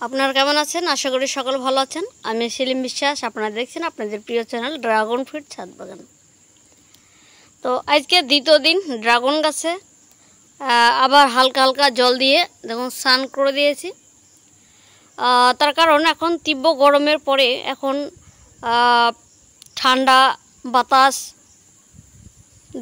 আপনারা কেমন আছেন? আশা করি সকলে ভালো আছেন। আমি সেলিম বিশ্বাস, আপনারা দেখছেন আপনাদের প্রিয় চ্যানেল ড্রাগন ফ্রুট ছাদ বাগান। তো আজকে দ্বিতীয় দিন ড্রাগন গাছে আবার হালকা হালকা জল দিয়ে দেখুন স্নান করে দিয়েছি। তার কারণ এখন তীব্র গরমের পরে এখন ঠান্ডা বাতাস,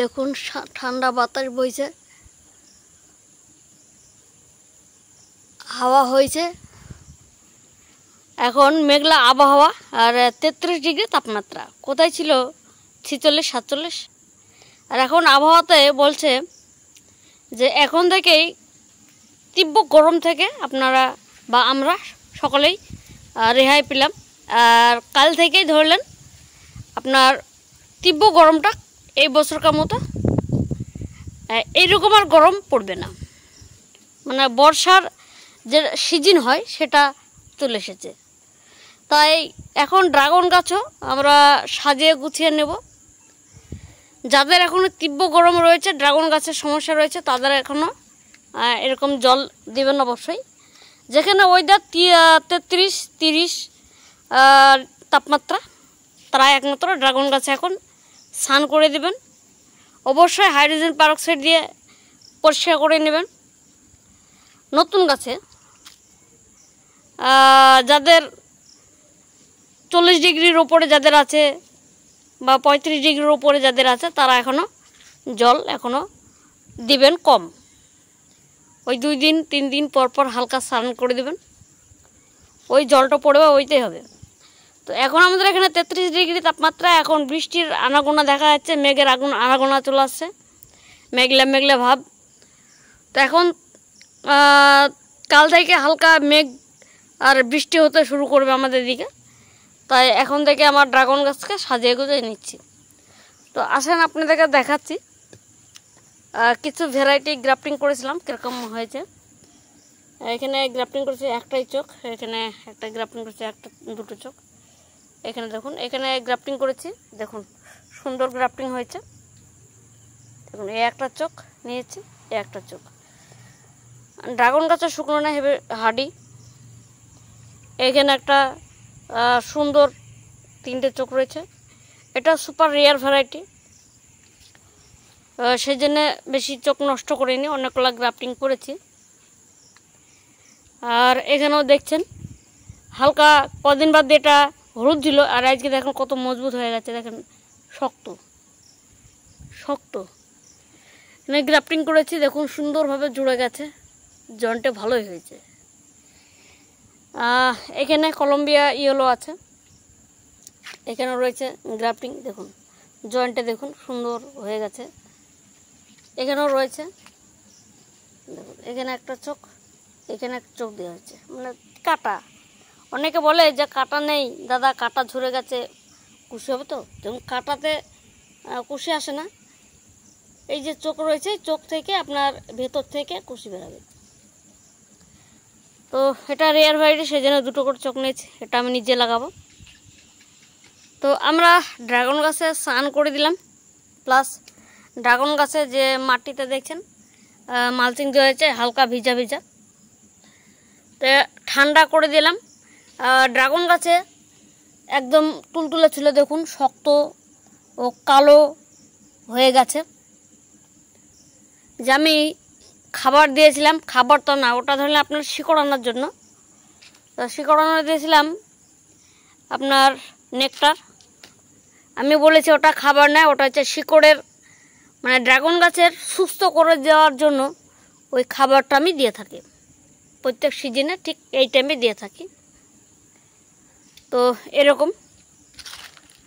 দেখুন ঠান্ডা বাতাস বইছে, হাওয়া হয়েছে। এখন মেঘলা আবহাওয়া আর 33 ডিগ্রি তাপমাত্রা, কোথায় ছিল 46-47। আর এখন আবহাওয়াতে বলছে যে এখন থেকেই তীব্র গরম থেকে আপনারা বা আমরা সকলেই রেহাই পেলাম। আর কাল থেকেই ধরলেন আপনার তীব্র গরমটা এই বছরকার মতো এইরকম আর গরম পড়বে না, মানে বর্ষার যে সিজন হয় সেটা চলে এসেছে। তাই এখন ড্রাগন গাছও আমরা সাজিয়ে গুছিয়ে নেব। যাদের এখনও তীব্র গরম রয়েছে, ড্রাগন গাছের সমস্যা রয়েছে, তাদের এখনও এরকম জল দেবেন অবশ্যই। যেখানে ওয়েদার 33-30 তাপমাত্রা, তারা একমাত্র ড্রাগন গাছে এখন স্নান করে দেবেন। অবশ্যই হাইড্রোজেন পারক্সাইড দিয়ে পরিষ্কার করে নেবেন। নতুন গাছে যাদের 40 ডিগ্রির ওপরে যাদের আছে বা 35 ডিগ্রির ওপরে যাদের আছে, তারা জল এখনও দিবেন কম। ওই 2 দিন 3 দিন পর পর হালকা স্নান করে দেবেন, ওই জলটা পড়বে ওইতেই হবে। তো এখন আমাদের এখানে 33 ডিগ্রি তাপমাত্রা, এখন বৃষ্টির আনাগোনা দেখা যাচ্ছে, মেঘের আনাগোনা চলে আসছে, মেঘলা মেঘলা ভাব। তো এখন কাল থেকে হালকা মেঘ আর বৃষ্টি হতে শুরু করবে আমাদের দিকে। তাই এখন থেকে আমার ড্রাগন গাছকে সাজিয়ে গুজিয়ে নিচ্ছি। তো আসেন আপনাদেরকে দেখাচ্ছি কিছু ভ্যারাইটি গ্রাফটিং করেছিলাম, কীরকম হয়েছে। এখানে গ্রাফটিং করেছি একটাই চোখ, এখানে একটা গ্রাফটিং করেছি দুটো চোখ। এখানে দেখুন, এখানে গ্রাফটিং করেছি, দেখুন সুন্দর গ্রাফটিং হয়েছে। দেখুন এই একটা চোখ নিয়েছি, এই একটা চোখ। ড্রাগন গাছের শুকনো না হেবে হাডি। এখানে একটা সুন্দর 3টে চোখ রয়েছে। এটা সুপার রেয়ার ভ্যারাইটি, সেই জন্য বেশি চোখ নষ্ট করিনি, অনেকগুলো গ্রাফটিং করেছি। আর এখানেও দেখছেন হালকা কদিন বাদ এটা হলুদ ছিল, আর আজকে দেখুন কত মজবুত হয়ে গেছে, দেখেন শক্ত শক্ত। এখানে গ্রাফটিং করেছি, দেখুন সুন্দরভাবে জুড়ে গেছে, জয়েন্টে ভালোই হয়েছে। এখানে কলম্বিয়া ইয়েলো আছে, এখানেও রয়েছে গ্রাফটিং, দেখুন জয়েন্টে দেখুন সুন্দর হয়ে গেছে। এখানেও রয়েছে, দেখুন এখানে একটা চোখ, এখানে একটা চোখ দেওয়া হয়েছে, মানে কাটা। অনেকে বলে যে কাটা নেই দাদা, কাটা ঝরে গেছে, কুশি হবে তো? যেমন কাটাতে কুশি আসে না, এই যে চোখ রয়েছে, চোখ থেকে আপনার ভেতর থেকে কুশি বেরাবে। তো এটা রেয়ার ভ্যারাইটি, সেই জন্য 2টো করে চোখ নিয়েছি, এটা আমি নিজে লাগাবো। তো আমরা ড্রাগন গাছে স্নান করে দিলাম, প্লাস ড্রাগন গাছে যে মাটিতে দেখছেন মালচিং দেওয়া হয়েছে হালকা ভিজা ভিজা, তো ঠান্ডা করে দিলাম। ড্রাগন গাছে একদম তুলতুলে ছিল, দেখুন শক্ত ও কালো হয়ে গেছে। যে আমি খাবার দিয়েছিলাম, খাবার তো না, ওটা ধরলে আপনার শিকড় আনার জন্য, তো শিকড় আনা দিয়েছিলাম আপনার নেকটার। আমি বলেছি ওটা খাবার নয়, ওটা হচ্ছে শিকড়ের, মানে ড্রাগন গাছের সুস্থ করে দেওয়ার জন্য ওই খাবারটা আমি দিয়ে থাকি প্রত্যেক সিজনে, ঠিক এই টাইমে দিয়ে থাকি। তো এরকম,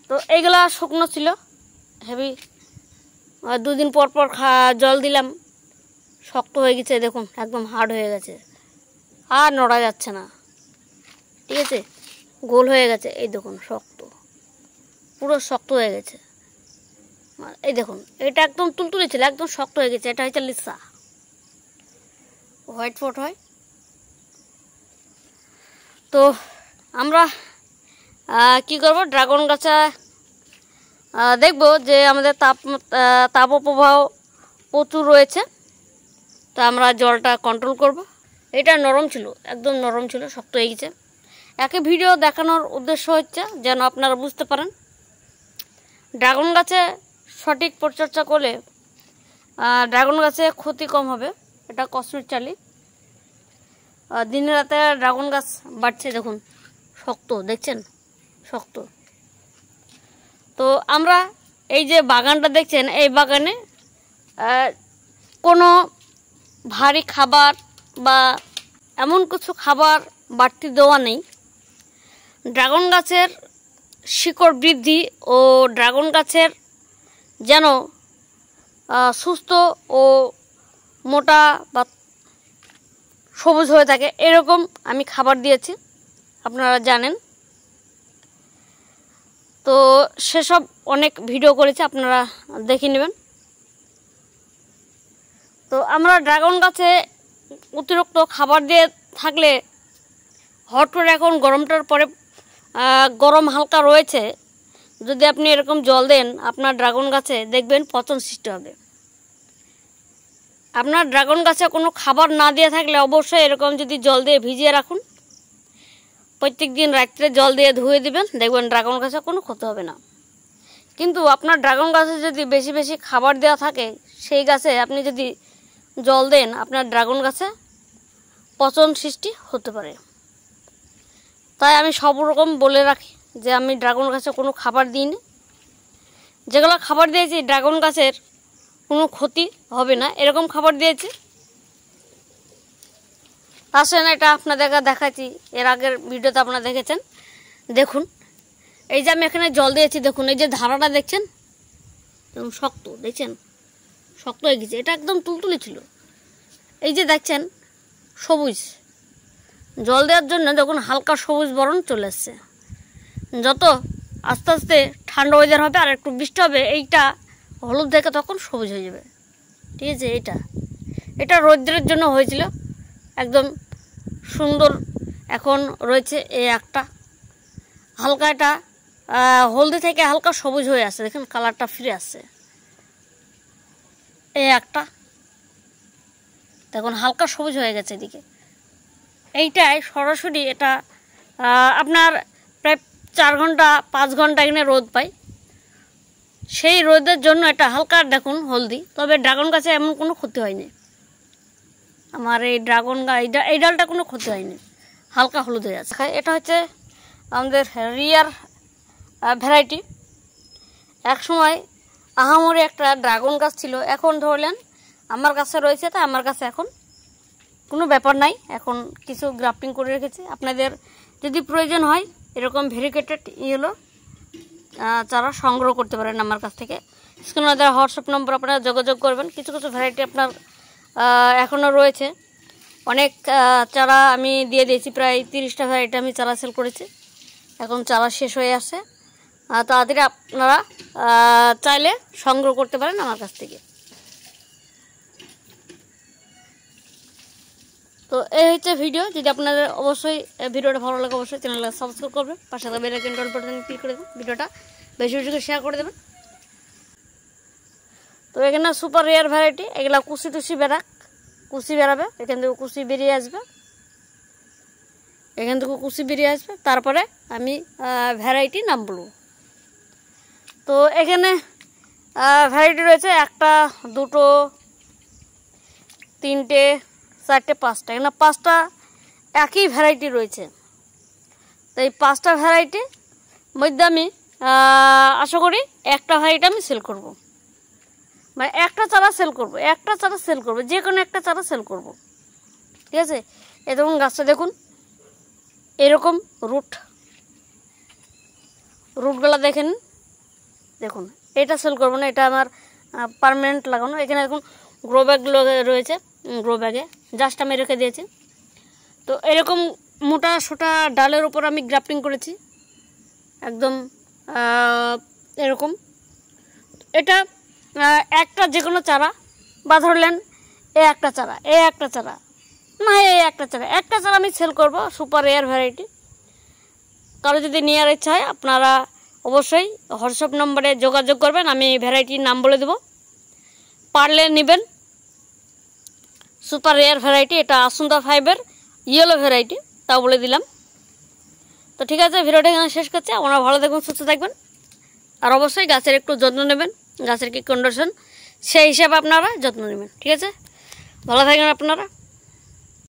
তো এইগুলা শুকনো ছিল হেভি, 2 দিন পর পর জল দিলাম, শক্ত হয়ে গেছে, দেখুন একদম হার্ড হয়ে গেছে, আর নড়া যাচ্ছে না, ঠিক আছে, গোল হয়ে গেছে, এই দেখুন শক্ত, পুরো শক্ত হয়ে গেছে। এই দেখুন এটা একদম তুলতুলে ছিল, একদম শক্ত হয়ে গেছে। এটা হচ্ছে লিসা, হোয়াইট ফোর্ট হয়। তো আমরা কি করব, ড্রাগন গাছে দেখব যে আমাদের তাপপ্রবাহ প্রচুর রয়েছে, তো আমরা জলটা কন্ট্রোল করব। এটা নরম ছিল, একদম নরম ছিল, শক্ত হয়ে গেছে। একই ভিডিও দেখানোর উদ্দেশ্য হচ্ছে যেন আপনারা বুঝতে পারেন ড্রাগন গাছে সঠিক পরিচর্যা করলে ড্রাগন গাছে ক্ষতি কম হবে। এটা কসমিক চালি, দিনে রাতে ড্রাগন গাছ বাড়ছে, দেখুন শক্ত, দেখছেন শক্ত। তো আমরা এই যে বাগানটা দেখছেন, এই বাগানে কোনো ভারী খাবার বা এমন কিছু খাবার বাড়তি দেওয়া নেই। ড্রাগন গাছের শিকড় বৃদ্ধি ও ড্রাগন গাছের যেন সুস্থ ও মোটা বা সবুজ হয়ে থাকে, এরকম আমি খাবার দিয়েছি, আপনারা জানেন। তো সেসব অনেক ভিডিও করেছে, আপনারা দেখে নেবেন। তো আমরা ড্রাগন গাছে অতিরিক্ত খাবার দিয়ে থাকলে হট করে, এখন গরমটার পরে গরম হালকা রয়েছে, যদি আপনি এরকম জল দেন আপনার ড্রাগন গাছে দেখবেন পচন সৃষ্টি হবে। আপনার ড্রাগন গাছে কোনো খাবার না দিয়ে থাকলে অবশ্যই এরকম যদি জল দিয়ে ভিজিয়ে রাখুন, প্রত্যেক দিন রাত্রে জল দিয়ে ধুয়ে দিবেন, দেখবেন ড্রাগন গাছে কোনো ক্ষতি হবে না। কিন্তু আপনার ড্রাগন গাছে যদি বেশি বেশি খাবার দেওয়া থাকে, সেই গাছে আপনি যদি জল দেন আপনার ড্রাগন গাছে পচন সৃষ্টি হতে পারে। তাই আমি সব রকম বলে রাখি যে আমি ড্রাগন গাছে কোনো খাবার দিইনি, যেগুলো খাবার দিয়েছি ড্রাগন গাছের কোনো ক্ষতি হবে না, এরকম খাবার দিয়েছি। আসেন এটা আপনাদের দেখাচ্ছি, এর আগের ভিডিওতে আপনারা দেখেছেন। দেখুন এই যে আমি এখানে জল দিয়েছি, দেখুন এই যে ধারাটা দেখছেন, একদম শক্ত, দেখছেন শক্ত হয়ে গেছে। এটা একদম তুলতুলি ছিল, এই যে দেখছেন সবুজ, জল দেওয়ার জন্য দেখুন হালকা সবুজ বরণ চলে আসছে। যত আস্তে আস্তে ঠান্ডা ওয়েদার হবে আর একটু বৃষ্টি হবে, এইটা হলুদ থেকে তখন সবুজ হয়ে যাবে, ঠিক আছে। এটা রৌদ্রের জন্য হয়েছিল, একদম সুন্দর এখন রয়েছে। এই একটা হালকা, এটা হলদি থেকে হালকা সবুজ হয়ে আসছে, দেখুন কালারটা ফিরে আসছে। এই একটা দেখুন হালকা সবুজ হয়ে গেছে এদিকে। এইটাই সরাসরি এটা আপনার প্রায় 4 ঘন্টা 5 ঘন্টা এখানে রোদ পাই, সেই রোদের জন্য এটা হালকা দেখুন হলদি। তবে ড্রাগন গাছে এমন কোনো ক্ষতি হয়নি, আমার এই ড্রাগন গাছ এই ডালটা কোনো ক্ষতি হয়নি, হালকা হলুদ হয়ে আছে। এটা হচ্ছে আমাদের রিয়ার ভ্যারাইটি। এক সময় আহামরি একটা ড্রাগন গাছ ছিল, এখন ধরলেন আমার কাছে রয়েছে, তা আমার কাছে এখন কোনো ব্যাপার নাই, এখন কিছু গ্রাফটিং করে রেখেছি। আপনাদের যদি প্রয়োজন হয় এরকম ভেরিকেটেড ইয়েলো চারা সংগ্রহ করতে পারেন আমার কাছ থেকে। স্ক্রিনে দেওয়া হোয়াটসঅ্যাপ নম্বর আপনারা যোগাযোগ করবেন। কিছু কিছু ভ্যারাইটি আপনার এখনও রয়েছে, অনেক চারা আমি দিয়ে দিয়েছি, প্রায় 30টা ভ্যারাইটি আমি চারা সেল করেছি, এখন চারা শেষ হয়ে আসছে। তাড়াতাড়ি আপনারা চাইলে সংগ্রহ করতে পারেন আমার কাছ থেকে। তো এই হচ্ছে ভিডিও। যদি আপনাদের অবশ্যই ভিডিওটা ভালো লাগে অবশ্যই চ্যানেলটা সাবস্ক্রাইব করবেন, পাশে থাকা বেল আইকনটা অল বাটনে ক্লিক করে দেবেন, ভিডিওটা বেশি বেশি করে শেয়ার করে দেবেন। তো এখানে সুপার রেয়ার ভ্যারাইটি, এগুলা কুচি টুসি কুচি বেরাবে, এখান থেকে কুচি বেরিয়ে আসবে, এখান থেকে কুচি বেরিয়ে আসবে, তারপরে আমি ভ্যারাইটি নাম বলবো। তো এখানে ভ্যারাইটি রয়েছে 1টা 2টো 3টে 4টে 5টা, এখানে 5টা একই ভ্যারাইটি রয়েছে। তো এই 5টা ভ্যারাইটির মধ্যে আমি আশা করি একটা ভ্যারাইটি আমি সেল করব, মানে একটা চারা সেল করব, যে কোনো একটা চারা সেল করব, ঠিক আছে। এই দেখুন গাছটা দেখুন, এরকম রুটগুলো দেখেন, দেখুন এটা সেল করবো না, এটা আমার পার্মানেন্ট লাগানো। এখানে দেখুন গ্রো ব্যাগগুলো রয়েছে, গ্রো ব্যাগে জাস্ট আমি রেখে দিয়েছি। তো এরকম মোটা সোটা ডালের উপর আমি গ্রাফটিং করেছি, একদম এরকম। এটা একটা যে কোনো চারা, বা ধরলেন একটা চারা না, একটা চারা আমি সেল করব, সুপার রেয়ার ভ্যারাইটি। কারো যদি নেওয়ার ইচ্ছা হয় আপনারা অবশ্যই হোয়াটসঅ্যাপ নম্বরে যোগাযোগ করবেন, আমি ভ্যারাইটির নাম বলে দেব, পারলে নেবেন। সুপার রেয়ার ভ্যারাইটি, এটা আসুন্দা 5-এর ইয়েলো ভ্যারাইটি, তাও বলে দিলাম। তো ঠিক আছে, ভিডিওটা এখানে শেষ করছি। আপনারা ভালো থাকবেন, সুস্থ থাকবেন, আর অবশ্যই গাছের একটু যত্ন নেবেন। গাছের কি কন্ডিশন সেই হিসাবে আপনারা যত্ন নেবেন। ঠিক আছে, ভালো থাকবেন আপনারা।